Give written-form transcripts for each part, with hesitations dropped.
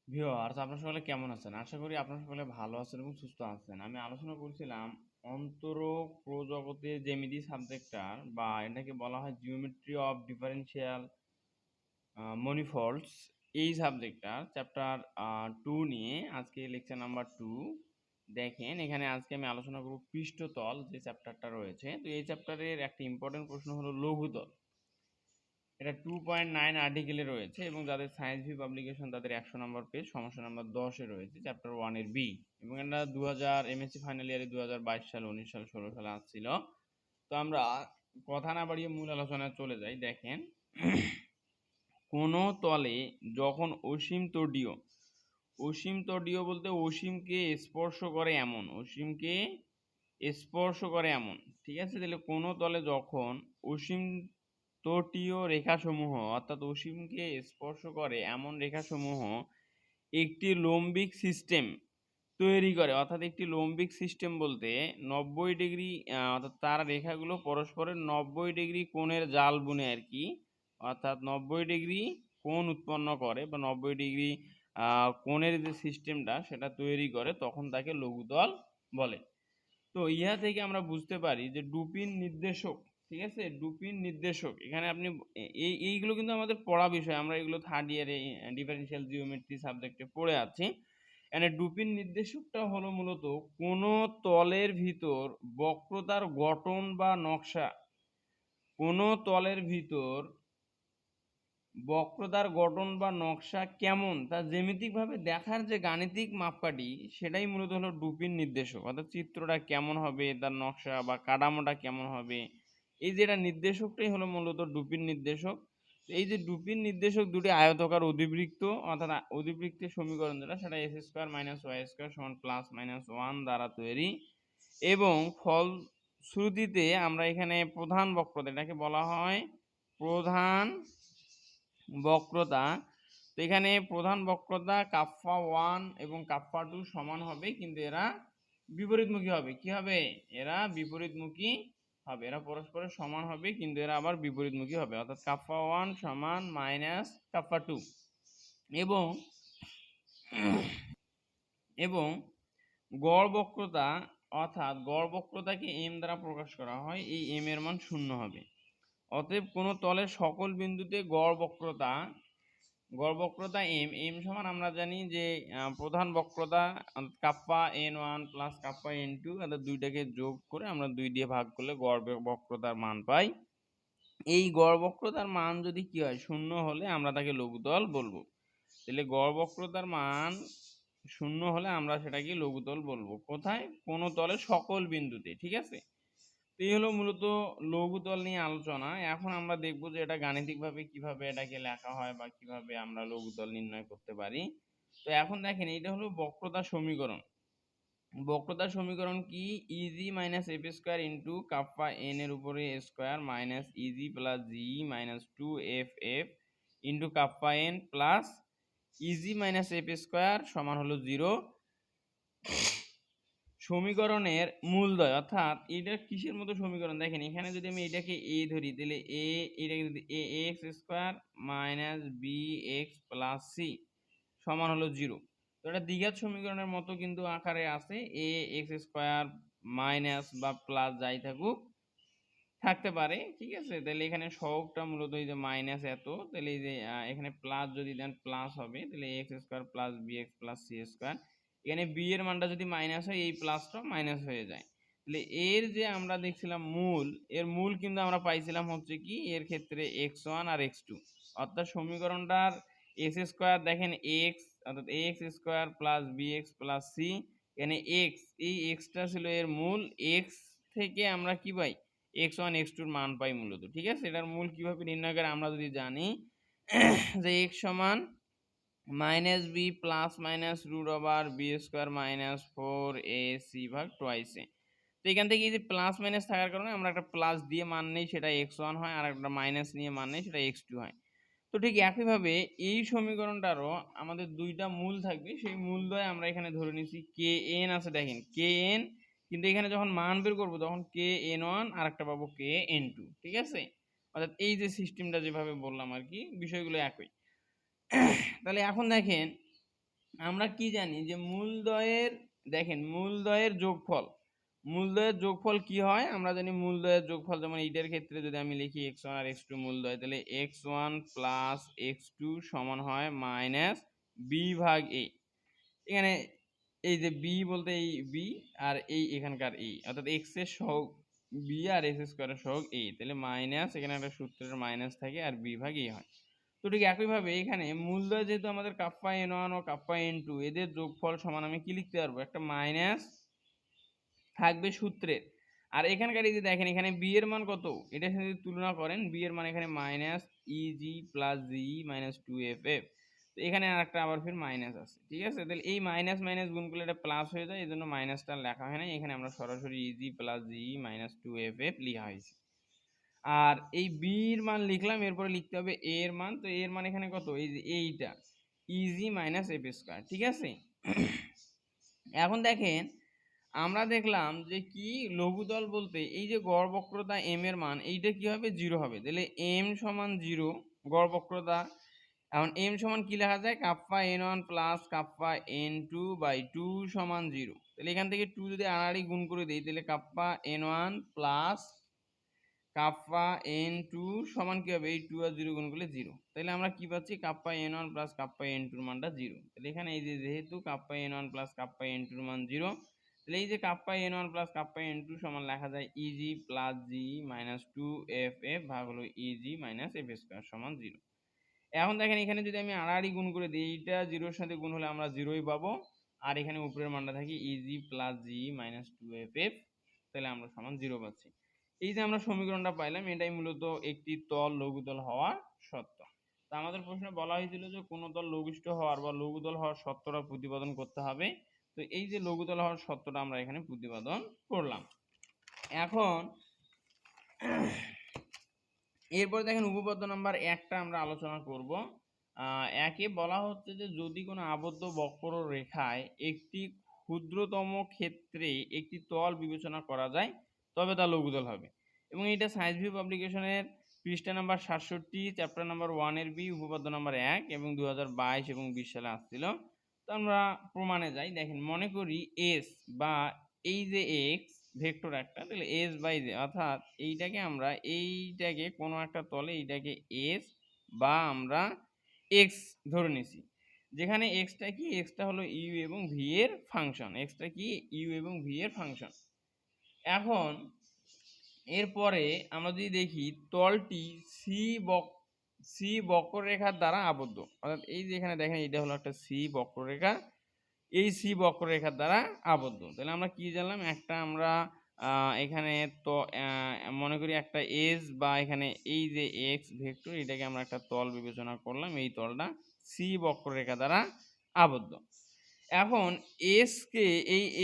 Viewers, আপনারা সকলে কেমন আছেন? আশা করি আপনারা সকলে ভালো আছেন এবং সুস্থ আছেন। আমি আলোচনা করছিলাম অন্তরক প্রজগতের জ্যামিতি সাবজেক্টটার, বা এটাকে বলা হয় জিওমেট্রি অফ ডিফারেনশিয়াল মনিফল্ডস, এই সাবজেক্টটার চ্যাপ্টার 2 নিয়ে আজকে লেকচার নাম্বার 2। দেখেন, এখানে আজকে আমি আলোচনা করব পৃষ্ঠতল যে চ্যাপ্টারটা রয়েছে। তো এই চ্যাপ্টারের একটা ইম্পর্টেন্ট প্রশ্ন হলো লঘুতল। এটা 2.9 আর্টিকেলে রয়েছে এবং যাদের সায়েন্স ভি পাবলিকেশন তাদের 100 নম্বর পেজ, সমস্যা নাম্বার 10-এ রয়েছে, চ্যাপ্টার 1 এর বি। এবং এটা 2000 এমএসসি ফাইনাল ইয়ারে 2022 সাল, 19 সাল, 16 সালে আসছিল। তো আমরা কথা না বাড়িয়ে মূল আলোচনায় চলে যাই। দেখেন, কোনো তলে যখন অসীম তলীয়, অসীম তলীয় বলতে অসীমকে স্পর্শ করে এমন, অসীমকে স্পর্শ করে এমন, ঠিক আছে? তাহলে কোনো তলে যখন অসীম তটীয় রেখাসমূহ অর্থাৎ অসীমকে স্পর্শ করে এমন রেখাসমূহ একটি লম্বিক সিস্টেম তৈরি করে, অর্থাৎ একটি লম্বিক সিস্টেম বলতে 90 ডিগ্রি, অর্থাৎ তার রেখাগুলো পরস্পরের 90 ডিগ্রি কোণের জাল বুনে আর কি, অর্থাৎ 90 ডিগ্রি কোণ উৎপন্ন করে বা 90 ডিগ্রি কোণের যে সিস্টেমটা সেটা তৈরি করে, তখন তাকে লঘুতল বলে। তো ইহা থেকে আমরা বুঝতে পারি যে ডুপিন নির্দেশক, ঠিক আছে? ডুপিন নির্দেশক, এখানে আপনি এইগুলো কিন্তু আমাদের পড়া বিষয়, আমরা এগুলো থার্ড ইয়ারে ডিফারেনশিয়াল জিওমেট্রি সাবজেক্টে পড়ে আছি। এখানে ডুপিন নির্দেশকটা হলো মূলত কোনো তলের ভিতর বক্রতার গঠন বা নকশা, কোনো তলের ভিতর বক্রতার গঠন বা নকশা কেমন তা জ্যামিতিকভাবে দেখার যে গাণিতিক মাপকাঠি, সেটাই মূলত হলো ডুপিন নির্দেশক। অর্থাৎ চিত্রটা কেমন হবে, তার নকশা বা কাঠামোটা কেমন হবে, এই যেটা নির্দেশকটাই হলো মূলত ডুপিন নির্দেশক। এই যে ডুপিন নির্দেশক দুটি আয়তাকার অধিবৃত্ত, অর্থাৎ অধিবৃত্তের সমীকরণ যেটা, সেটা S square minus Y square সমান প্লাস মাইনাস ওয়ান দ্বারা তৈরি। এবং ফলশ্রুতিতে আমরা এখানে প্রধান বক্রতা, এটাকে বলা হয় প্রধান বক্রতা। তো এখানে প্রধান বক্রতা কাফা 1 এবং কাফা 2 সমান হবে, কিন্তু এরা বিপরীতমুখী হবে। কি হবে? এরা বিপরীতমুখী হবে, এরা পরস্পরের সমান হবে কিন্তু এরা আবার বিপরীতমুখী হবে, অর্থাৎ কাফা 1 সমান মাইনাস কাফা 2। এবং এবং গড় বক্রতা, অর্থাৎ গড় বক্রতাকে এম দ্বারা প্রকাশ করা হয়, এই এম এর মান 0 হবে। অতএব কোনো তলের সকল বিন্দুতে গড় বক্রতা এম, এম সমান আমরা জানি যে প্রধান বক্রতা kappa n1 plus kappa n2, অর্থাৎ দুইটাকে যোগ করে আমরা 2 দিয়ে ভাগ করলে গড় বক্রতার মান পাই। এই গড় বক্রতার মান যদি কি হয়, 0 হলে আমরা তাকে লঘুতল বলবো। তাহলে গড় বক্রতার মান 0 হলে আমরা সেটাকে লঘুতল বলবো। কোথায়? কোনো তলের সকল বিন্দুতে, ঠিক আছে? তো এই হলো মূলত লঘুতল নিয়ে আলোচনা। এখন আমরা দেখব যে এটা গাণিতিকভাবে কিভাবে এটাকে লেখা হয় বা কিভাবে আমরা লঘুতল নির্ণয় করতে পারি। তো এখন দেখেন, এটা হলো বক্রতার সমীকরণ। বক্রতার সমীকরণ কি? EG minus F square into kappa N এর উপরে square minus EG plus G minus 2f into kappa N plus EG minus F square সমান হলো 0। সমীকরণের মূলদ্বয়, অর্থাৎ এটা কিসের মতো সমীকরণ? দেখেন, এখানে যদি আমি এটাকে এ ধরি, তাহলে এটাকে যদি A X square minus B X plus C সমান হলো 0। তো এটা দ্বিঘাত সমীকরণের মতো কিন্তু আকারে আছে, এ এক্স স্কোয়ার মাইনাস বা প্লাস যাই থাকুক থাকতে পারে, ঠিক আছে? তাহলে এখানে সহগটা মূলত এই যে মাইনাস এত, তাহলে এই যে এখানে প্লাস যদি দেন প্লাস হবে, তাহলে X square plus B X plus C square. এখানে বি এর মানটা যদি মাইনাস হয়, এই প্লাসটা মাইনাস হয়ে যায়। তাহলে এর যে আমরা দেখছিলাম মূল, এর মূল কিন্তু আমরা পাইছিলাম হচ্ছে কি, এর ক্ষেত্রে x1 আর x2, অর্থাৎ সমীকরণটার এক্স স্কোয়ার, দেখেন এক্স, অর্থাৎ A X square plus B X plus C, এখানে এক্স, এই এক্সটা ছিল এর মূল। এক্স থেকে আমরা কি পাই? x1 x2 এর মান পাই মূলত, ঠিক আছে? এটার মূল কিভাবে নির্ণয় করে আমরা যদি জানি যে x সমান minus B plus minus root over B square minus 4ac ভাগ টোয়াইস এ। তো এখান থেকে এই যে প্লাস মাইনাস থাকার কারণে আমরা একটা প্লাস দিয়ে মান নেই, সেটা x1 হয়, আর একটা মাইনাস নিয়ে মান নেই, সেটা x2 হয়। তো ঠিক একইভাবে এই সমীকরণটারও আমাদের দুইটা মূল থাকবে, সেই মূলদ্বয় আমরা এখানে ধরে নিচ্ছি কে এন আছে। দেখেন কে এন, কিন্তু এখানে যখন মান বের করবো তখন কে এন ওয়ান আর একটা পাবো কে এন টু, ঠিক আছে? অর্থাৎ এই যে সিস্টেমটা যেভাবে বললাম আর কি, বিষয়গুলো একই। তাহলে এখন দেখেন, আমরা কি জানি যে মূলদ্বয়ের, দেখেন মূলদ্বয়ের যোগফল কি হয় আমরা জানি। মূলদ্বয়ের যোগফল যেমন এইটার ক্ষেত্রে যদি আমি লিখি x1 আর x2 মূলদ্বয়, তাহলে x1 প্লাস x2 সমান হয় মাইনাস b ভাগ a। এখানে এই যে b বলতে এই b আর এই এখানকার a, অর্থাৎ x এর সহগ b আর x স্কয়ারের সহগ a, তাহলে মাইনাস এখানে একটা সূত্রের মাইনাস থাকে আর b ভাগ a হয়। তো ঠিক একইভাবে এখানে মূলদ্বয় যেহেতু আমাদের কাপ্পা n1 ও কাপ্পা n2 এদের যোগফল সমান আমি কি লিখতে পারবো, একটা মাইনাস থাকবে সূত্রের। আর এখানকার এই যে দেখেন এখানে b এর মান কত, এটার সাথে যদি তুলনা করেন b এর মান এখানে minus eg plus G minus 2ff। তো এখানে আরেকটা আবার ফির মাইনাস আছে, ঠিক আছে। তাহলে এই মাইনাস মাইনাস গুণ করলে এটা প্লাস হয়ে যায়, এই জন্য মাইনাসটা লেখা হয় না, এখানে আমরা সরাসরি eg plus G minus 2ff লেখা হয়েছে। আর এই b এর মান লিখলাম, এরপরে লিখতে হবে a এর মান। তো a এর মান এখানে কত, এই যে এইটা eg মাইনাস এফ স্কয়ার, ঠিক আছে। এখন দেখেন আমরা দেখলাম যে কি লঘুতল বলতে এই যে গড় বক্রতা m এর মান এইটা কি হবে, 0 হবে। তাহলে m সমান 0 গড় বক্রতা। এখন m সমান কি লেখা যায়, kappa n1 plus kappa n2 by 2 সমান 0। তাহলে এখান থেকে 2 যদি আড়াআড়ি গুণ করে দেই, তাহলে kappa n1 plus kappa n2 সমান কি হবে, এই 2 আর 0 গুণ করলে 0। তাহলে আমরা কি পাচ্ছি, kappa n1 plus kappa n2 এর মানটা 0। তাহলে এখানে এই যে যেহেতু kappa n1 plus kappa n2 এর মান 0, তাহলে এই যে kappa n1 plus kappa n2 সমান লেখা যায় eg plus G minus 2ff ভাগ হলো eg মাইনাস এফ স্কয়ার সমান 0। এখন দেখেন এখানে যদি আমি আড়াআড়ি গুণ করে দিই, এইটা 0 এর সাথে গুণ হলে আমরা 0ই পাবো, আর এখানে উপরের মানটা থাকে eg plus G minus 2ff, তাহলে আমরা সমান 0 পাচ্ছি। এই যে আমরা সমীকরণটা পাইলাম, এটাই মূলত একটি তল লঘুতল হওয়ার শর্ত। তো আমাদের প্রশ্নে বলা হয়েছিল যে কোন তল লঘিষ্ঠ হওয়ার বা লঘুতল হওয়ার শর্তটা প্রতিপাদন করতে হবে। তো এই যে লঘুতল হওয়ার শর্তটা আমরা এখানে প্রতিপাদন করলাম। এখন এরপর দেখেন উপপাদ্য নাম্বার 1টা আমরা আলোচনা করব। একে বলা হচ্ছে যে যদি কোনো আবদ্ধ বক্ররেখায় একটি ক্ষুদ্রতম ক্ষেত্রে একটি তল বিবেচনা করা যায় তবে তা লঘুতল হবে। এবং এটা সায়েন্স ভিউ পাবলিকেশনের পৃষ্ঠা নাম্বার 67 চ্যাপ্টার নাম্বার 1 এর বি উপপাদ্য নাম্বার 1 এবং 2022 এবং 20 সালে আসছিল। তো আমরা প্রমাণে যাই। দেখেন মনে করি এস বা এই যে এক্স ভেক্টর একটা, তাহলে এস বাই জে, অর্থাৎ এইটাকে কোনো একটা তলে এইটাকে এস বা আমরা এক্স ধরে নিছি, যেখানে এক্সটা কি, এক্সটা হলো ইউ এবং ভি এর ফাংশন, এক্সটা কি ইউ এবং ভি এর ফাংশন। এখন এরপরে আমরা যদি দেখি তলটি সি বক্ররেখার দ্বারা আবদ্ধ, অর্থাৎ এই যে এখানে দেখেন এটা হলো একটা সি বক্ররেখা, এই সি বক্ররেখার দ্বারা আবদ্ধ। তাহলে আমরা কি জানলাম, একটা আমরা এখানে তো মনে করি একটা এস বা এখানে এই যে এক্স ভেক্টর, এটাকে আমরা একটা তল বিবেচনা করলাম, এই তলটা সি বক্ররেখা দ্বারা আবদ্ধ। এখন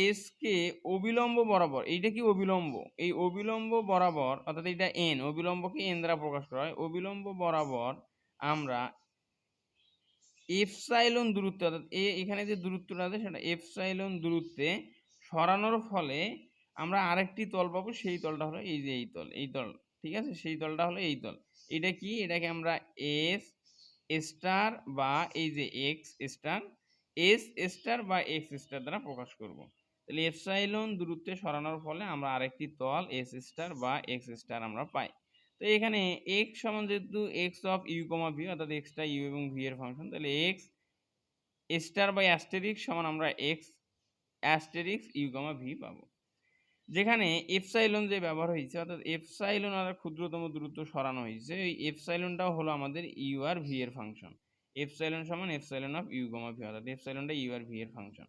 এসকে অবিলম্ব বরাবর, এইটা কি অবিলম্ব, এই অবিলম্ব বরাবর অর্থাৎ এটা এন, অবিলম্বকে এন দ্বারা প্রকাশ করা হয়, অবিলম্ব বরাবর আমরা এপসাইলন দূরত্বে, অর্থাৎ এখানে যে দূরত্বটা আছে সেটা এপসাইলন দূরত্বে সরানোর ফলে আমরা আরেকটি তল পাবো, সেই তলটা হলো এই যে এই তল, ঠিক আছে, সেই তলটা হলো এই তল। এটা কি, এটাকে আমরা এস স্টার বা এই যে এক্স স্টার বা এক্স স্টার দ্বারা প্রকাশ করব। তাহলে এপসাইলন দূরত্বে সরানোর ফলে আমরা আরেকটি তল এস স্টার বা এক্স স্টার আমরা পাই। তো এখানে x সমান যেহেতু x of U comma V, অর্থাৎ এক্সটা ইউ এবং ভি এর ফাংশন, তাহলে এক্স স্টার বাই অ্যাস্টেরিক্স সমান আমরা X asterisk U comma V পাবো। যেখানে এপসাইলন যে ব্যবহার হয়েছে, অর্থাৎ এপসাইলন আর ক্ষুদ্রতম দূরত্ব সরানো হয়েছে, এই এপসাইলনটাও হলো আমাদের ইউ আর ভি এর ফাংশন। এপসাইলন সমান epsilon of U comma V, অর্থাৎ এপসাইলনটা ইউ আর ভি এর ফাংশন।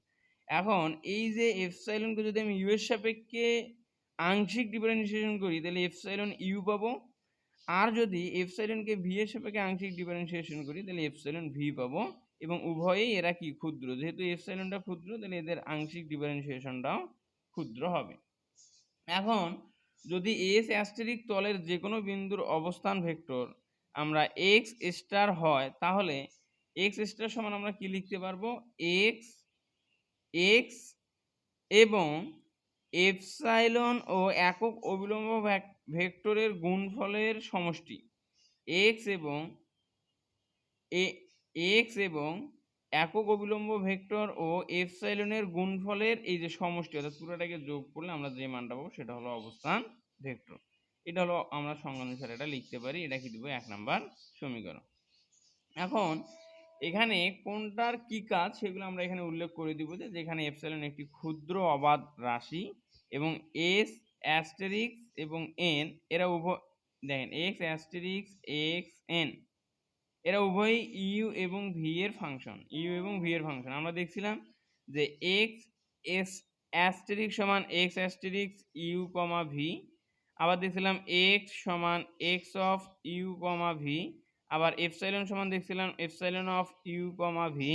এখন এই যে এপসাইলনকে যদি আমি ইউ এর সাপেক্ষে আংশিক ডিফারেন্সিয়েশন করি, তাহলে এপসাইলন ইউ পাবো। আর যদি এপসাইলনকে ভি এর সাপেক্ষে আংশিক ডিফারেন্সিয়েশন করি, তাহলে এপসাইলন ভি পাবো। এবং উভয়েই এরা কি ক্ষুদ্র, যেহেতু এপসাইলনটা ক্ষুদ্র, তাহলে এদের আংশিক ডিফারেন্সিয়েশনটাও ক্ষুদ্র হবে। এখন যদি এস অ্যাস্টেরিক তলের যে কোনো বিন্দুর অবস্থান ভেক্টর আমরা এক্স স্টার হয়, তাহলে এক্স স্টার সমান আমরা কি লিখতে পারবো, এক্স এক্স এবং এপসাইলন ও একক অবিলম্ব ভেক্টরের গুণফলের সমষ্টি এক্স এবং একক অবিলম্ব ভেক্টর ও এপসাইলনের গুণফলের এই যে সমষ্টি অর্থাৎ পুরোটাকে যোগ করলে আমরা যে মানটা পাবো সেটা হলো অবস্থান ভেক্টর। এটা হলো আমরা সংজ্ঞা অনুসারে এটা লিখতে পারি, এটা কি দিব 1 নাম্বার সমীকরণ। এখন এখানে কোনটার কি কাজ সেগুলো আমরা এখানে উল্লেখ করে দিব, যে যেখানে এপসাইলন একটি ক্ষুদ্র অবাধ রাশি এবং এস অ্যাস্টেরিক্স এবং এন এরা উভয় দেখেন এক্স অ্যাস্টেরিক্স এক্স এন এরা উভয়ই ইউ এবং ভি এর ফাংশন। ইউ এবং ভি এর ফাংশন আমরা দেখছিলাম যে এক্স এস অ্যাস্টেরিক্স সমান X asterisk U comma V, আবার দেখছিলাম এক্স সমান X of U comma V, আবার এপসাইলন সমান দেখছিলাম epsilon of U comma V,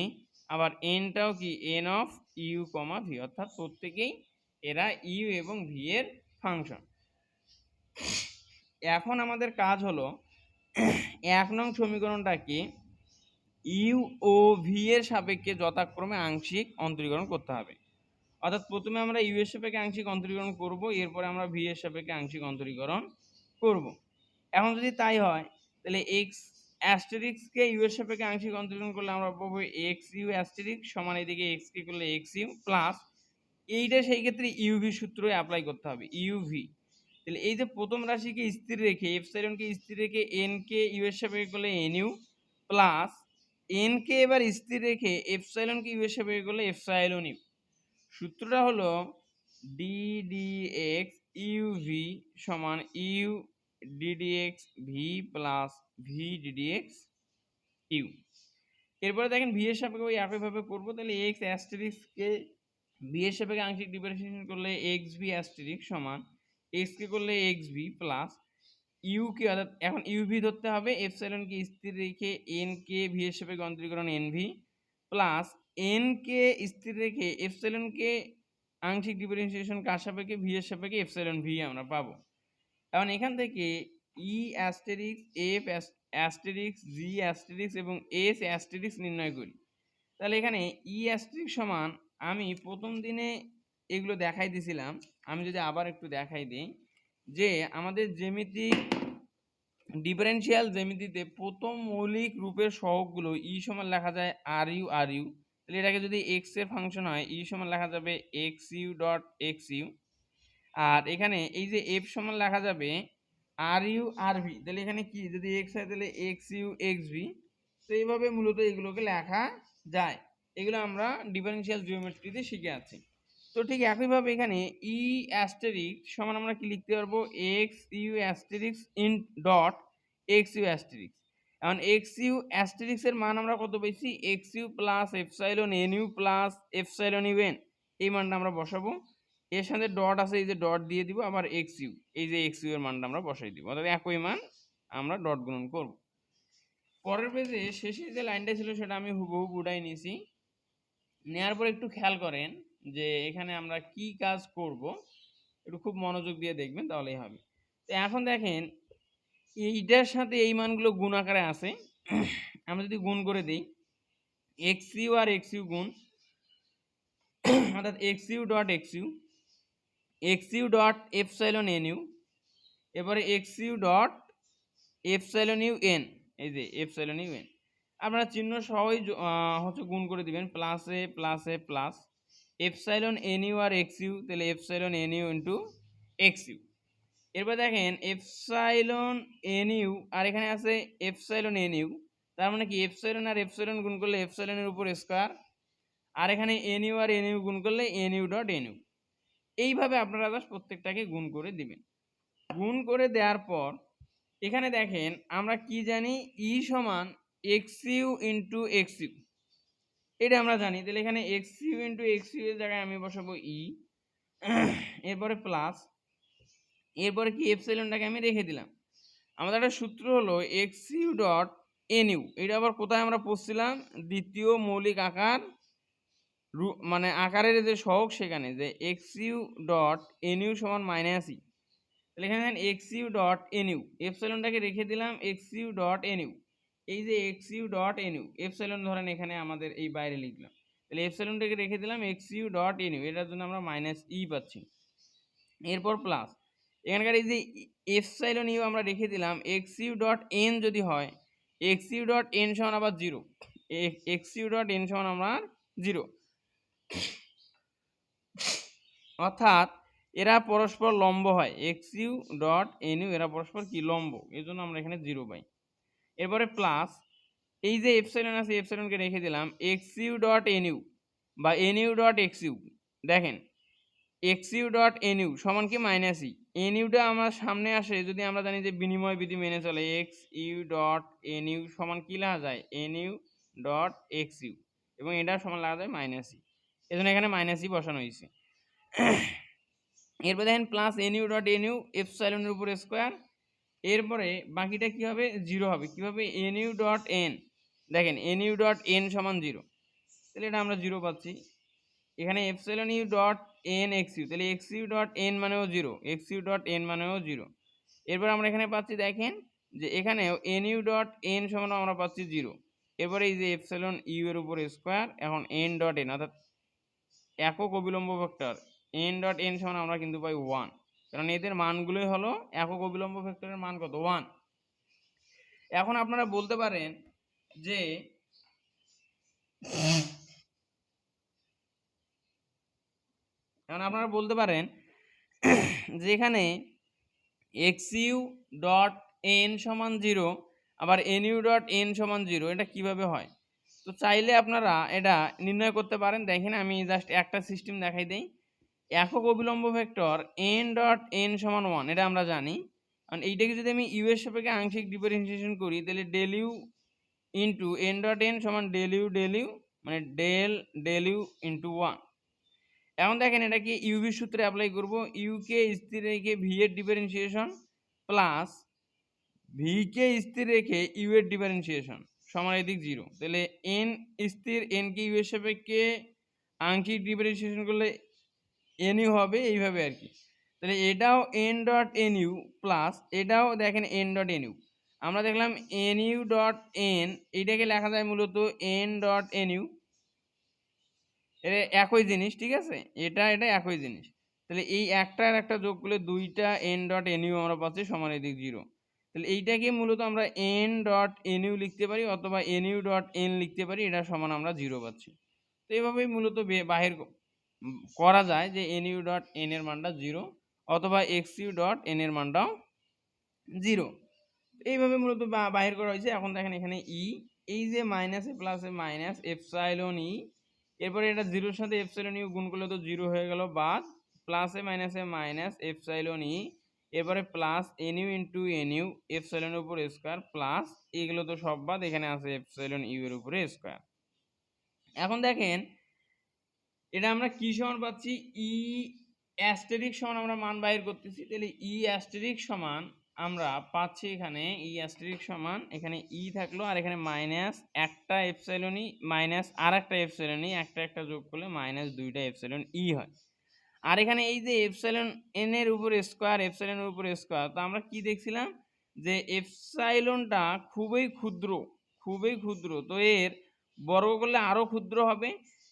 আবার এনটাও কি N of U comma V, অর্থাৎ প্রত্যেকেই এরা ইউ এবং ভি এর ফাংশন। এখন আমাদের কাজ হলো 1 নং সমীকরণটাকে ইউ ও ভি এর সাপেক্ষে যথাক্রমে আংশিক অন্তরীকরণ করতে হবে। অর্থাৎ প্রথমে আমরা ইউ এর সাপেক্ষে আংশিক অন্তরীকরণ করব, এরপরে আমরা ভি এর সাপেক্ষে আংশিক অন্তরীকরণ করব। এখন যদি তাই হয় তাহলে এক্স অ্যাস্টেরিক্সকে ইউ এর সাপেক্ষে আংশিক অন্তরীকরণ করলে আমরা পাবো এক্স ইউ অ্যাস্টেরিক্স সমান এদিকে এক্স কে করলে এক্স ইউ প্লাস এইটা সেই ক্ষেত্রে ইউভি সূত্র অ্যাপ্লাই করতে হবে ইউভি। তাহলে এই যে প্রথম রাশিকে স্থির রেখে এপসাইলনকে স্থির রেখে এন কে ইউ এর সাপেক্ষে করলে এন ইউ প্লাস এন কে এবার স্থির রেখে এপসাইলনকে ইউ এর সাপেক্ষে করলে এপসাইলন ইউ। সূত্রটা হলো ddx ইউভি সমান U ddx V plus V ddx U. এরপরে দেখেন ভি এর সাপেক্ষে ওই একইভাবে করবো, তাহলে এক্স অ্যাস্টেরিক্সকে ভি এর সাপেক্ষে আংশিক ডিফারেন্সিয়েশন করলে এক্স ভি অ্যাস্টেরিক্স সমান এক্স কে করলে এক্স ভি প্লাস ইউ কে, অর্থাৎ এখন ইউভি ধরতে হবে এপসাইলনকে স্থির রেখে এন কে ভি এর সাপেক্ষে অন্তরীকরণ N V plus N K স্থির রেখে এপসাইলনকে আংশিক ডিফারেন্সিয়েশন কার সাপেক্ষে ভি এর সাপেক্ষে এপসাইলন ভি আমরা পাবো। এখন এখান থেকে ই Asterix F Asterix G asterisk এবং এস অ্যাস্টেরিক্স নির্ণয় করি। তাহলে এখানে ই অ্যাস্টেরিক্স সমান আমি প্রথম দিনে এগুলো দেখাই দিছিলাম, আমি যদি আবার একটু দেখাই দিই যে আমাদের জ্যামিতিক ডিফারেনশিয়াল জ্যামিতিতে প্রথম মৌলিক রূপের সহগগুলো ই সমান লেখা যায় আর ইউ আর ইউ। তাহলে এটাকে যদি এক্স এর ফাংশন হয় ই সমান লেখা যাবে X U dot X U, আর এখানে এই যে এফ সমান লেখা যাবে আর ইউ আর ভি। তাহলে এখানে কি যদি এক্স হয় তাহলে এক্স ইউ এক্স ভি। তো এইভাবে মূলত এগুলোকে লেখা যায়, এগুলো আমরা ডিফারেনশিয়াল জিওমেট্রিতে শিখে আছি। তো ঠিক একইভাবে এখানে ই অ্যাস্টেরিক্স সমান আমরা কি লিখতে পারবো X U asterisk in dot X U asterisk. এখন এক্স ইউ অ্যাস্টেরিক্সের মান আমরা কত পেয়েছি X U plus epsilon N U plus epsilon U N, এই মানটা আমরা বসাবো। এর সাথে ডট আছে, এই যে ডট দিয়ে দিব, আবার এক্স ইউ এই যে এক্স ইউ এর মানটা আমরা বসাই দিব, অর্থাৎ একই মান আমরা ডট গুণন করব। পরের পেজে শেষে যে লাইনটা ছিল সেটা আমি হুবহু উঠাই নিয়েছি। নেওয়ার পর একটু খেয়াল করেন যে এখানে আমরা কি কাজ করব, একটু খুব মনোযোগ দিয়ে দেখবেন তাহলেই হবে। তো এখন দেখেন এইটার সাথে এই মানগুলো গুণ আকারে আছে, আমরা যদি গুণ করে দিই এক্স ইউ আর এক্স ইউ গুণ, অর্থাৎ X U dot X U, X U dot epsilon N U, এবারে X U dot epsilon U N, এই যে এপসাইলন ইউ এন আপনারা চিহ্ন সহই হচ্ছে গুণ করে দিবেন প্লাসে প্লাসে প্লাস এপসাইলন এন ইউ আর এক্স ইউ, তাহলে epsilon N U into X U. এরপর দেখেন এপসাইলন এন ইউ আর এখানে আছে এপসাইলন এন ইউ, তার মানে কি এপসাইলন আর এপসাইলন গুণ করলে এপসাইলনের উপর স্কয়ার, আর এখানে এন ইউ আর এন ইউ গুণ করলে N U dot N U. এইভাবে আপনারা জাস্ট প্রত্যেকটাকে গুণ করে দিবেন। গুণ করে দেওয়ার পর এখানে দেখেন আমরা কি জানি ই সমান X U into X U, এটা আমরা জানি। তাহলে এখানে X U into X U এর জায়গায় আমি বসাবো ই, এরপরে প্লাস, এরপরে কি এপসাইলনটাকে আমি রেখে দিলাম। আমাদের একটা সূত্র হলো x U dot N you, এটা আবার কোথায় আমরা পড়ছিলাম দ্বিতীয় মৌলিক আকার মানে আকারের যে সহগ সেখানে, যে X U dot N U সমান মাইনাস ই। তাহলে এখানে দেখেন X U dot N U, এপসাইলনটাকে রেখে দিলাম X U dot N U, এই যে X U dot N U epsilon ধরেন এখানে আমাদের এই বাইরে লিখলাম, তাহলে এপসাইলনটাকে রেখে দিলাম X U dot N you, এটার জন্য আমরা মাইনাস ই পাচ্ছি। এরপর প্লাস এখানকার এই যে এপসাইলন ইউ আমরা রেখে দিলাম এক্স ইউ ডট এন, যদি হয় এক্স ইউ ডট এন সমান আবার zero, x U dot N সমান আমরা 0, অর্থাৎ এরা পরস্পর লম্ব হয়। X U dot N you এরা পরস্পর কি লম্ব, এই জন্য আমরা এখানে 0 পাই। এরপরে প্লাস এই যে এপসাইলন আছে এপসাইলনকে রেখে দিলাম X U dot N U বা N U dot X U. দেখেন X U dot N U সমান কি মাইনাস ই, এন ইউটা আমার সামনে আসে যদি আমরা জানি যে বিনিময় বিধি মেনে চলে, X U dot N U সমান কি লেখা যায় N U dot X U, এবং এটা সমান লেখা যায় মাইনাস ই, এই জন্য এখানে মাইনাস ই বসানো হয়েছে। এরপরে দেখেন plus N U dot N U এপসাইলনের উপর স্কোয়ার, এরপরে বাকিটা কি হবে 0 হবে। কীভাবে এন ইউ ডট এন, দেখেন এন ইউ ডট এন সমান 0, তাহলে এটা আমরা 0 পাচ্ছি। এখানে epsilon U dot N X U, তাহলে এক্স ইউ ডট এন মানেও 0, এক্স ইউ ডট এন মানেও 0। এরপর আমরা এখানে পাচ্ছি দেখেন যে এখানেও এন ইউ ডট এন সমান আমরা পাচ্ছি 0। এরপরে এই যে এপসাইলন ইউ এর উপর স্কোয়ার, এখন এন ডট এন অর্থাৎ একক অবিলম্ব ভেক্টর এন ডট এন সমান আমরা কিন্তু পাই 1, কারণ এদের মানগুলোই হলো একক অবিলম্ব ভেক্টরের মান কত 1। এখন আপনারা বলতে পারেন যে যে এখানে এক্স ইউ ডট এন সমান 0 আবার এন ইউ ডট এন সমান 0, এটা কিভাবে হয়? তো চাইলে আপনারা এটা নির্ণয় করতে পারেন। দেখেন আমি জাস্ট একটা সিস্টেম দেখাই দেই। একক অবিলম্ব ভেক্টর এন ডট এন সমান 1, এটা আমরা জানি। কারণ এইটাকে যদি আমি ইউ এর সাপেক্ষে আংশিক ডিফারেন্সিয়েশন করি তাহলে del U into N dot N সমান ডেল ইউ মানে ডেল ইউ ইন্টু 1। এখন দেখেন এটা কি ইউভি সূত্রে অ্যাপ্লাই করব, ইউকে স্থির রেখে ভি এর ডিফারেন্সিয়েশন প্লাস ভিকে স্থির রেখে ইউ এর ডিফারেন্সিয়েশন সমান এদিক 0। তাহলে এন স্থির এনকে ইউ এর সাপেক্ষে আংশিক ডিফারেন্সিয়েশন করলে এন ইউ হবে এইভাবে আর কি। তাহলে এটাও N dot N U plus এটাও দেখেন এন ডট এন ইউ। আমরা দেখলাম এন ইউ ডট এন এইটাকে লেখা যায় মূলত এন ডট এন ইউ, এটা একই জিনিস, ঠিক আছে, এটা একই জিনিস। তাহলে এই একটা আর একটা যোগ করলে দুইটা এন ডট এন ইউ আমরা পাচ্ছি সমান এদিক 0। তাহলে এইটাকে মূলত আমরা এন ডট এন ইউ লিখতে পারি অথবা এন ইউ ডট এন লিখতে পারি, এটা সমান আমরা 0 পাচ্ছি। তো এইভাবেই মূলত বাহির করা যায় যে এন ইউ ডট এন এর মানটা 0 অথবা এক্স ইউ ডট এন এর মানটাও 0, এইভাবে মূলত বাহির করা হয়েছে। এখন দেখেন এখানে ই, এই যে মাইনাসে প্লাসে মাইনাস এপসাইলন ই, এরপরে এটা 0-র সাথে এপসাইলন ইউ গুণ করলে তো 0 হয়ে গেল বাদ, প্লাসে মাইনাসে মাইনাস এপসাইলন ই, এরপরে plus N U into N U এপসাইলনের উপর স্কোয়ার প্লাস এগুলো তো সব বাদ, এখানে আছে এপসাইলন ইউ এর উপরে স্কোয়ার। এখন দেখেন এটা আমরা কি সমান পাচ্ছি, ই অ্যাস্টেরিক সমান আমরা মান বাইর করতেছি। তাহলে ই অ্যাস্টেরিক সমান আমরা পাচ্ছি এখানে ই অ্যাস্টেরিক সমান এখানে ই থাকলো আর এখানে মাইনাস একটা এপসাইলন ই মাইনাস আর একটা এপসাইলন ই, একটা যোগ করলে মাইনাস দুইটা এপসাইলন ই হয়। আর এখানে এই যে এপসাইলন এন এর উপর স্কোয়ার এপসাইলনের উপর স্কোয়ার, তো আমরা কি দেখছিলাম যে এপসাইলনটা খুবই ক্ষুদ্র, তো এর বর্গ করলে আরও ক্ষুদ্র হবে।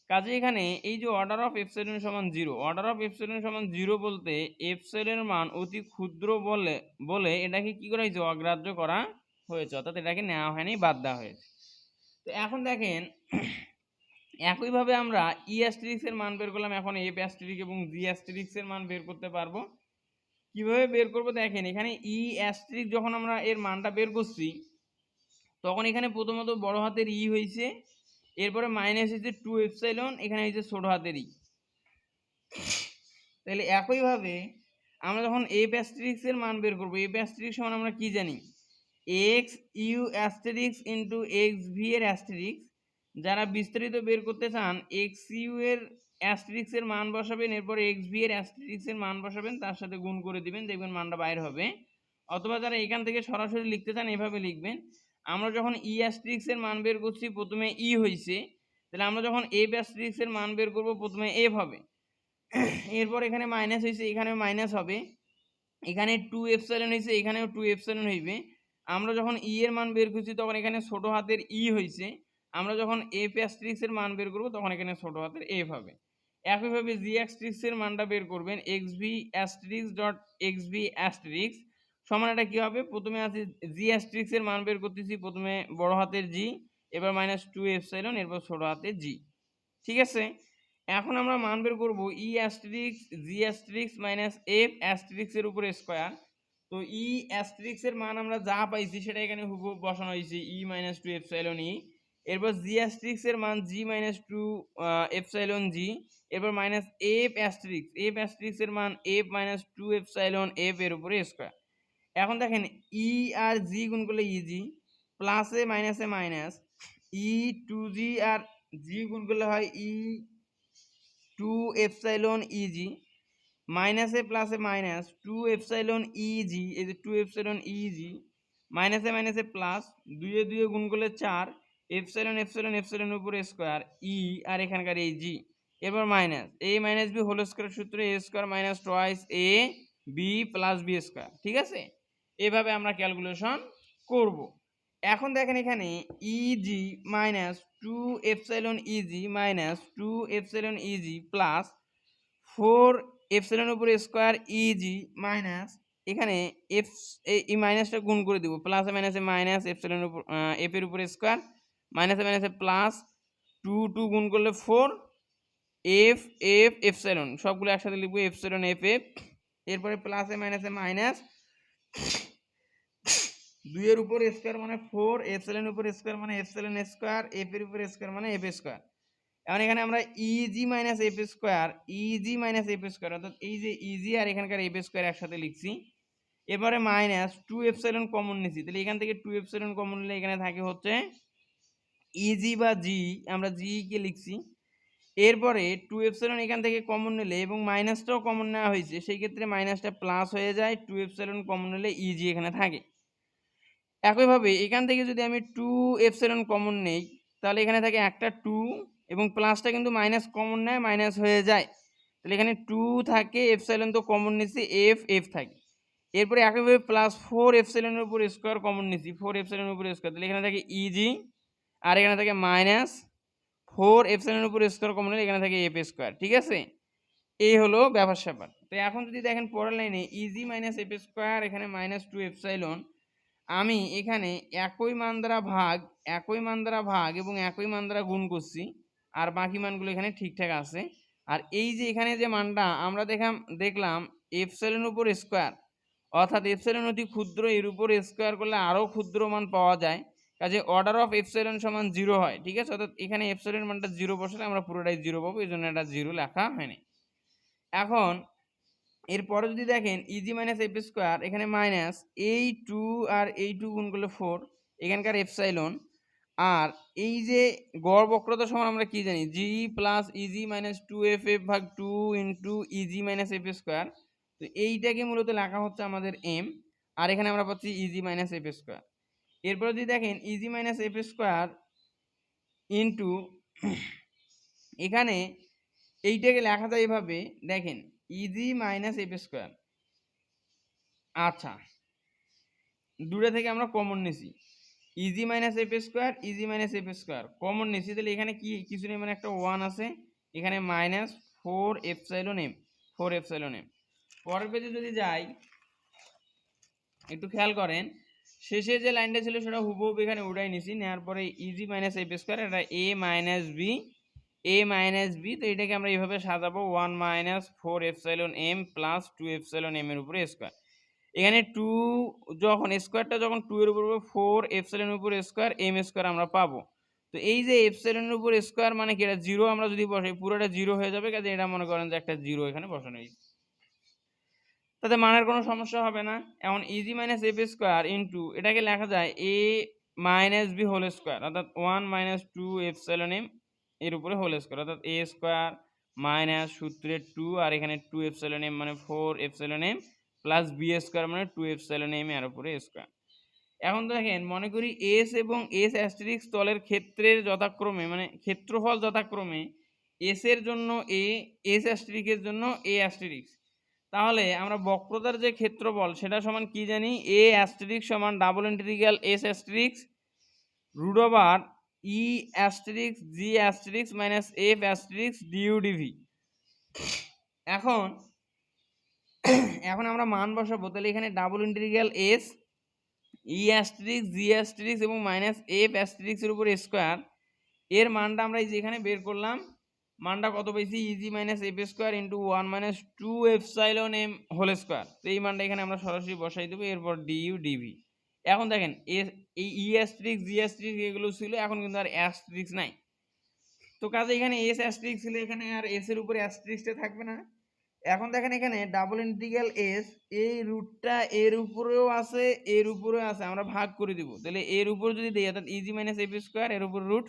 কাজে এখানে এই যে অর্ডার অফ এপসাইলন সমান 0, অর্ডার অফ এপসাইলন সমান 0 বলতে এপসাইলনের মান অতি ক্ষুদ্র বলে এটাকে কি করা হয়েছে অগ্রাহ্য করা হয়েছে, অর্থাৎ এটাকে নেওয়া হয়নি, বাদ দেওয়া হয়েছে। তো এখন দেখেন একইভাবে আমরা ই অ্যাস্টেরিক্সের মান বের করলাম, এখন এফ অ্যাস্টেরিক এবং জি অ্যাস্টেরিক্সের মান বের করতে পারবো। কিভাবে বের করব দেখেন, এখানে ই অ্যাস্টেরিক যখন আমরা এর মানটা বের করছি তখন এখানে প্রথমত বড় হাতের ই হয়েছে, এরপরে মাইনাস হয়েছে 2 এপসাইলন, এখানে হয়েছে ছোট হাতের ই। তাহলে একইভাবে আমরা যখন এফ অ্যাস্টেরিক্সের মান বের করবো, এফ অ্যাস্টেরিক্স সমান আমরা কি জানি X U asterisk into X V এর অ্যাস্টেরিক্স। যারা বিস্তারিত বের করতে চান এক্স ইউ এর অ্যাস্টেরিক্সের মান বসাবেন, এরপর এক্স ভি এর অ্যাস্টেরিক্সের মান বসাবেন, তার সাথে গুণ করে দিবেন, দেখবেন মানটা বাইর হবে। অথবা যারা এখান থেকে সরাসরি লিখতে চান এভাবে লিখবেন, আমরা যখন ই অ্যাস্টেরিক্সের মান বের করছি প্রথমে ই হয়েছে, তাহলে আমরা যখন এফ অ্যাস্টেরিক্সের মান বের করব প্রথমে এফ হবে, এরপর এখানে মাইনাস হয়েছে এখানে মাইনাস হবে, এখানে 2 এপসাইলন হয়েছে এখানেও 2 এপসাইলন হইবে। আমরা যখন ই এর মান বের করছি তখন এখানে ছোট হাতের ই হয়েছে, আমরা যখন এফ অ্যাস্টেরিক্সের মান বের করব তখন এখানে ছোট হাতের এফ হবে। একইভাবে জি অ্যাস্টেরিক্সের মানটা বের করবেন x V Asterix dot x V Asterix সমান এটা কী হবে, প্রথমে আছে জি অ্যাস্টেরিক্সের মান বের করতেছি প্রথমে বড় হাতের জি, এবার মাইনাস টু এপসাইলন, এরপর ছোট হাতে জি। ঠিক আছে, এখন আমরা মান বের করব ই asterisk G asterisk minus F অ্যাস্টেরিক্সের উপরে স্কোয়ার। তো ই অ্যাস্টেরিক্সের মান আমরা যা পাইছি সেটা এখানে হুবহু বসানো হয়েছে, E minus two epsilon E. এরপর জি অ্যাস্টেরিক্সের মান G minus two epsilon G. এরপর মাইনাস এফ অ্যাস্টেরিক্সের মান F minus two epsilon F এর উপরে স্কোয়ার। এখন দেখেন ই আর জি গুণ করলে ইজি, প্লাসে মাইনাসে মাইনাস, ই টু জি আর জি গুণ করলে হয় ই টু এপসাইলন ইজি, মাইনাসে প্লাসে মাইনাস টু এপসাইলন ইজি, এই যে টু এপসাইলন ইজি, মাইনাসে মাইনাসে প্লাস, দুয়ে দুয়ে গুণ করলে 4, এপসাইলন এপসাইলন এপসাইলনের উপরে স্কোয়ার ই আর এখানকার এই জি। এরপর minus A minus B whole square সূত্রে A square minus twice A B plus B square. ঠিক আছে, এভাবে আমরা ক্যালকুলেশন করব। এখন দেখেন এখানে E G minus two epsilon E G minus two epsilon E G plus 4 epsilon উপরে স্কোয়ার ইজি মাইনাস এখানে এফ এই মাইনাসটা গুণ করে দিব, প্লাসে মাইনাসে মাইনাস এপসাইলন উপর এফ এর উপরে স্কোয়ার, মাইনাসে মাইনাসে প্লাস, টু টু গুণ করলে 4, এফ এফ এপসাইলন সবগুলো একসাথে লিখবো এপসাইলন এফ এফ। এরপরে প্লাসে মাইনাসে মাইনাস, 2 এর উপর স্কোয়ার মানে 4, এপসাইলন উপর স্কোয়ার মানে এপসাইলন স্কোয়ার, এফ এর উপর স্কোয়ার মানে এফ স্কোয়ার। এখন এখানে আমরা ইজি মাইনাস এফ স্কোয়ার অর্থাৎ এই যে ইজি আর এখানকার এফ স্কোয়ার একসাথে লিখছি। এবারে মাইনাস টু এপসাইলন কমন নিছি, তাহলে এখান থেকে টু এপসাইলন কমন নিলে এখানে থাকে হচ্ছে ইজি বা জি, আমরা জি কে লিখছি। এরপরে টু এপসাইলন এখান থেকে কমন নিলে এবং মাইনাসটাও কমন নেওয়া হয়েছে, সেই ক্ষেত্রে মাইনাসটা প্লাস হয়ে যায়, টু এপসাইলন কমন নিলে ইজি এখানে থাকে। একইভাবে এখান থেকে যদি আমি টু এপসাইলন কমন নেই তাহলে এখানে থাকে একটা টু এবং প্লাসটা কিন্তু মাইনাস কমন নেয়, মাইনাস হয়ে যায়, তাহলে এখানে টু থাকে, এপসাইলন তো কমন নিচ্ছি, এফ এফ থাকে। এরপরে একইভাবে প্লাস 4 এপসাইলনের উপর স্কোয়ার কমন নিচ্ছি, 4 এপসাইলনের উপর স্কোয়ার, তাহলে এখানে থাকে ইজি আর এখানে থাকে মাইনাস 4 এপসাইলনের উপর স্কোয়ার কমন নিলে এখানে থাকে এফ স্কোয়ার। ঠিক আছে, এই হলো ব্যাপার স্যাপার। তো এখন যদি দেখেন পরের লাইনে ইজি মাইনাস এফ স্কোয়ার, এখানে মাইনাস টু এপসাইলন, আমি এখানে একই মান দ্বারা ভাগ এবং একই মান দ্বারা গুণ করছি, আর বাকি মানগুলো এখানে ঠিকঠাক আছে। আর এই যে এখানে যে মানটা আমরা দেখলাম এপসাইলনের উপর স্কোয়ার, অর্থাৎ এপসাইলন অতি ক্ষুদ্র, এর উপর স্কোয়ার করলে আরও ক্ষুদ্র মান পাওয়া যায়, কাজে অর্ডার অফ এপসাইলন সমান 0 হয়। ঠিক আছে, অর্থাৎ এখানে এপসাইলন মানটা 0 বসালে আমরা পুরোটাই 0 পাবো, এই জন্য এটা 0 লেখা হয়নি। এখন এরপরে যদি দেখেন ইজি মাইনাস এফ স্কোয়ার, এখানে মাইনাস এই টু আর এই টু গুণ করলে 4 এখানকার এপসাইলন, আর এই যে গড় বক্রতা সমান আমরা কি জানি, G plus EG minus two F F ভাগ two into EG minus F square. তো এইটাকে মূলত লেখা হচ্ছে আমাদের এম, আর এখানে আমরা পাচ্ছি ইজি মাইনাস এফ স্কোয়ার। এরপর যদি দেখেন easy minus F square into এখানে এইটাকে লেখা যায় এভাবে, দেখেন ইজি মাইনাস এফ স্কোয়ার। আচ্ছা, দুটো থেকে আমরা কমন নিছি, easy minus F square common নিছি, তাহলে এখানে কি কিছু নেই, মানে একটা 1 আছে, এখানে মাইনাস 4 এপসাইলন এম। পরের পেজে যদি যাই একটু খেয়াল করেন, শেষে যে লাইনটা ছিল সেটা হুবহু এখানে উঠাই নিছি, নেওয়ার পরে ইজি মাইনাস এফ স্কোয়ার, এটা এ মাইনাস বি, তো এটাকে আমরা এইভাবে সাজাবো 1 minus 4 epsilon M plus 2 epsilon M এর উপরে স্কোয়ার। এখানে 2 যখন স্কোয়ারটা যখন 2 এর উপর 4 এপসাইলনের উপর স্কোয়ার এম স্কোয়ার আমরা পাবো। তো এই যে এপসাইলনের উপর স্কোয়ার মানে কি, এটা 0 আমরা যদি বসাই পুরোটা 0 হয়ে যাবে, কাজে এটা মনে করেন যে একটা 0 এখানে বসানো হয়েছে, তাতে মানের কোনো সমস্যা হবে না। এখন easy minus F square into এটাকে লেখা যায় এ মাইনাস বি হোল স্কোয়ার, অর্থাৎ 1 মাইনাস 2 এপসাইলন এম এর উপরে হোল স্কোয়ার, অর্থাৎ এ স্কোয়ার মাইনাস সূত্রের 2 আর এখানে 2 এপসাইলন এম মানে 4 epsilon M plus B square মানে 2 এপসাইলন এম এর উপরে স্কোয়ার। এখন দেখেন মনে করি এস এবং এস অ্যাস্টেরিক্স তলের ক্ষেত্রের যথাক্রমে মানে ক্ষেত্রফল যথাক্রমে এস এর জন্য এ, এস অ্যাস্টেরিক্সের জন্য এ অ্যাস্টেরিক্স, তাহলে আমরা বক্রতার যে ক্ষেত্রফল সেটা সমান কি জানি, এ অ্যাস্টেরিক্স সমান double integral S asterisk root over E asterisk G asterisk minus F asterisk du dv. এখন আমরা মান বসাবো, তাহলে এখানে double integral S E asterisk G asterisk এবং মাইনাস এফ অ্যাস্টেরিক্সের উপর স্কোয়ার এর মানটা আমরা এই যে এখানে বের করলাম, মানটা কত পেয়েছি E G minus F square into 1 minus 2 epsilon M whole square. তো এই মানটা এখানে আমরা সরাসরি বসাই দেবো, এরপর ডিইউ ডিভি। এখন দেখেন এই ই অ্যাস্টেরিক্স জি অ্যাস্টেরিক্স এগুলো ছিল, এখন কিন্তু আর অ্যাস্টেরিক্স নাই। তো কাজে এখানে এস অ্যাস্টেরিক্স ছিল, এখানে আর এস এর উপরে অ্যাস্টেরিক্সটা থাকবে না। এখন দেখেন এখানে ডাবল ইন্টিগ্রাল এস, এই রুটটা এর উপরেও আছে এর উপরেও আছে, আমরা ভাগ করে দিব। তাহলে এর উপর যদি দিই অর্থাৎ ইজি মাইনাস এফ স্কোয়ার এর উপর রুট,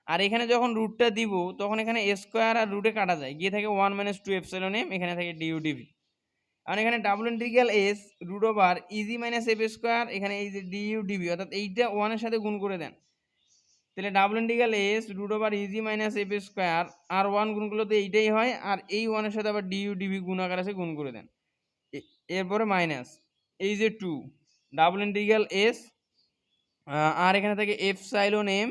আর এখানে যখন রুটটা দিব তখন এখানে স্কোয়ার আর রুটে কাটা যায়, গিয়ে থাকে 1 মাইনাস 2 এপসাইলন এম, এখানে থাকে ডিইউ ডিভি। আর এখানে double integral S root over easy minus F square, এখানে এই যে ডিইউ ডিভি অর্থাৎ এইটা 1 এর সাথে গুণ করে দেন। তাহলে double integral S root over easy minus F square আর 1 গুণ করলে তো এইটাই হয়, আর এই 1 এর সাথে আবার ডিইউ ডিভি গুণ আকার আছে, গুণ করে দেন। এরপরে মাইনাস এই যে 2 ডাবল ইন্টিগ্রাল এস আর এখানে থাকে এপসাইলন এম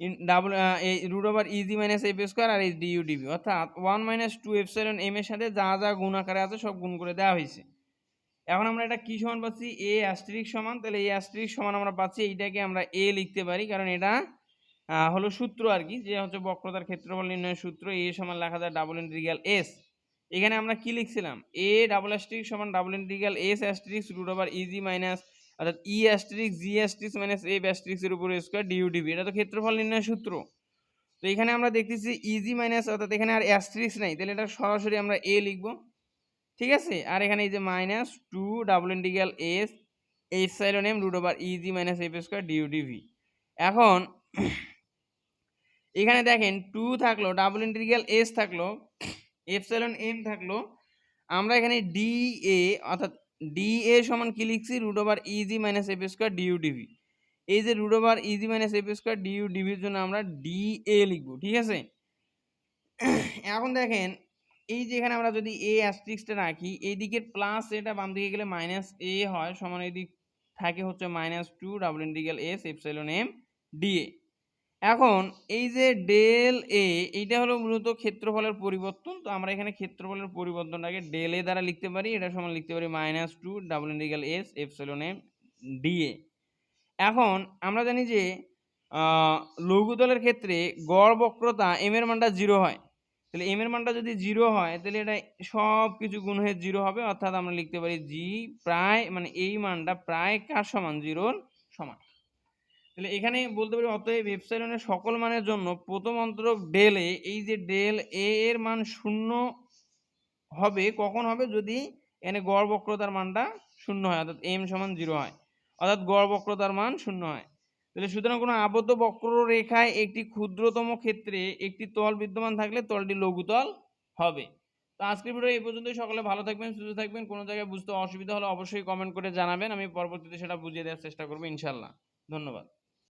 ইন ডাবল এই root over easy minus F square আর এই ডিইউ ডিভি, অর্থাৎ 1 মাইনাস 2 এপসাইলন এম এর সাথে যা যা গুণ আকারে আছে সব গুণ করে দেওয়া হয়েছে। এখন আমরা এটা কি সমান পাচ্ছি, এ অ্যাস্টেরিক্স সমান, তাহলে এ অ্যাস্টেরিক্স সমান আমরা পাচ্ছি এইটাকে আমরা এ লিখতে পারি, কারণ এটা হলো সূত্র আর কি, যে হচ্ছে বক্রতার ক্ষেত্রফল নির্ণয়ের সূত্র। এ সমান লেখা যায় ডাবল ইন্টিগ্রাল এস, এখানে আমরা কি লিখছিলাম, এ ডাবল অ্যাস্টেরিক্স সমান double integral S asterisk root over easy minus অর্থাৎ E asterisk G asterisk minus F অ্যাস্টেরিক্সের উপর স্কোয়ার ডিইউ ডিভি, এটা তো ক্ষেত্রফল নির্ণয়ের সূত্র। তো এখানে আমরা দেখতেছি ইজি মাইনাস অর্থাৎ এখানে আর অ্যাস্টেরিক্স নাই, তাহলে এটা সরাসরি আমরা এ লিখব, ঠিক আছে। আর এখানে এই যে minus 2 double integral S epsilon M root over easy minus F square DU d v. এখন এখানে দেখেন 2 থাকলো, ডাবল ইন্টিগ্রাল এস থাকলো, এপসাইলন এম থাকলো, আমরা এখানে ডি এ অর্থাৎ ডি এ সমান কি লিখছি, root over easy minus F square DU dv. এই যে root over easy minus F square du ডিভির জন্য আমরা ডি এ লিখবো, ঠিক আছে। এখন দেখেন এই যে এখানে আমরা যদি এ অ্যাস্টেরিক্সটা রাখি, এই দিকের প্লাস এটা বাম দিকে গেলে মাইনাস এ হয়, সমান এই দিক থাকে হচ্ছে minus 2 double integral S epsilon M d A. এখন এই যে ডেল এ, এইটা হলো মূলত ক্ষেত্রফলের পরিবর্তন, তো আমরা এখানে ক্ষেত্রফলের পরিবর্তনটাকে ডেল এ দ্বারা লিখতে পারি, এটা সমান লিখতে পারি minus 2 double integral S epsilon M d A. এখন আমরা জানি যে লঘুতলের ক্ষেত্রে গড় বক্রতা এম এর মানটা 0 হয়, তাহলে এম এর মানটা যদি 0 হয় তাহলে এটা সব কিছু গুণ হয়ে 0 হবে, অর্থাৎ আমরা লিখতে পারি জি প্রায় মানে এই মানটা প্রায় কার সমান, 0 সমান। তাহলে এখানে বলতে পারি অতএব এপসাইলনের সকল মানের জন্য প্রথম অন্তরক ডেল এ, এই যে ডেল এ এর মান 0 হবে, কখন হবে, যদি এখানে গড় বক্রতার মানটা 0 হয়, অর্থাৎ এম সমান 0 হয়, অর্থাৎ গড় বক্রতার মান 0 হয়। তাহলে সুতরাং কোনো আবদ্ধ বক্ররেখায় একটি ক্ষুদ্রতম ক্ষেত্রে একটি তল বিদ্যমান থাকলে তলটি লঘুতল হবে। তো আজকের ভিডিও এই পর্যন্তই। সকলে ভালো থাকবেন, সুস্থ থাকবেন। কোনো জায়গায় বুঝতে অসুবিধা হলে অবশ্যই কমেন্ট করে জানাবেন, আমি পরবর্তীতে সেটা বুঝিয়ে দেওয়ার চেষ্টা করবো ইনশাল্লাহ। ধন্যবাদ।